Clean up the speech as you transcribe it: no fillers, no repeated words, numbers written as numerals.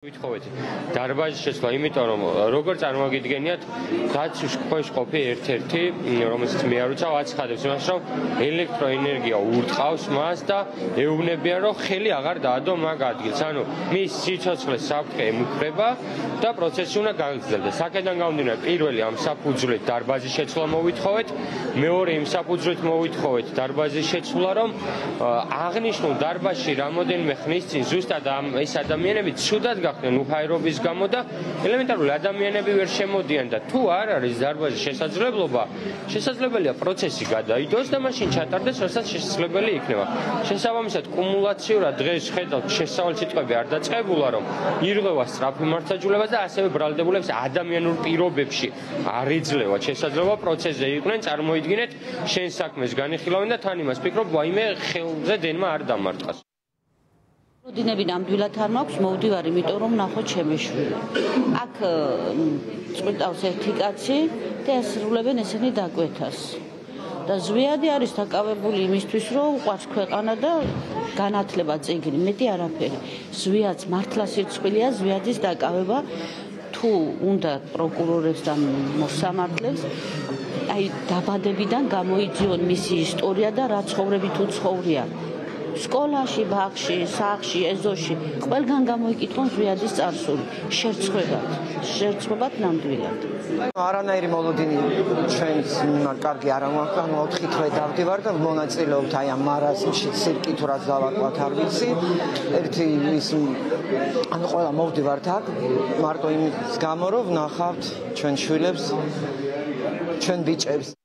Ვითხოვეთ დარბაზის შეცვლა, იმიტომ რომ როგორ წარმოგიდგენიათ, დაცვის ქვეშ ყოფი ერთ-ერთი, რომელსაც მე არ უცავ, აცხადებს იმას, რომ ელექტროენერგია ურტყავს მას და ეუბნებიან, რომ ხელი აღარ დაადო მაგ ადგილს. ანუ მის სიცოცხლეს საფრთხე ემუქრება და პროცესი უნდა გაგრძელდეს. აქედან გამომდინარე, პირველი ამ საფუძვლით დარბაზის შეცვლა მოვითხოვეთ, მეორე იმ საფუძვლით მოვითხოვეთ დარბაზის შეცვლა, რომ აღნიშნულ დარბაზში რამოდენიმე ხნის წინ ზუსტად ეს ადამიანები ცუდად გახდნენ უხაერობის გამო და ელემენტარული ადამიანები ვერ შემოდიან და თუ არ არის დარბაზის შესაძლებლობა, შესაძლებელია პროცესი გადაიდოს და მაშინ ჩატარდეს, რასაც შესაძლებელი იქნება. შესაბამისად, კუმულაციურად დღეს ხედავთ შესავალ სიტყვები არ დაწყებულა, რომ ირღვევა სწრაფი მართლმსაჯულებას და ასევე ბრალდებულებს ადამიანურ პირობებში არ იძლევა შესაძლებლობა პროცესზე იყვნენ, წარმოიდგინეთ, შენ საქმეს განიხილავენ და თან იმას ფიქრობ, ვაიმე ხელზე დენმა არ დამარტყას. დინები ნამდვილად არ მაქვს, მოვდივარ, იმიტომ რომ ნახოთ ჩემი შვილი. აქ წყვიტავს ერთი კაცი და ასრულებენ ესენი დაკვეთას. და ზვიადი არის დაკავებული იმისთვის, რომ უყვარს ქვეყანა და განათლება წიგნი, მეტი არაფერი. ზვიადს მართლა სირცხვილია ზვიადის დაკავება, თუ უნდა პროკურორებს და მოსამართლებს, აი დაბადებიდან გამოიძიონ მისი ისტორია და რა ცხოვრებით უცხოვრია. სკოლაში, ბაღში, სახლში, ეზოში, ყველგან გამოიკითხონ ზვიადის წარსული, შერცხვებათ ნამდვილად. არანაირი მოლოდინი ჩვენს კარგი არ მაქვს, 4 თვე დავდივარ და მონაწილეობთ აი ამ მარაზმში სირკითურად დავარკვათ არ ვიცი. ერთი ის ყველა მოვდივართ აქ, მარტო იმის გამო რომ ვნახავთ ჩვენ შვილებს, ჩვენ ბიჭებს.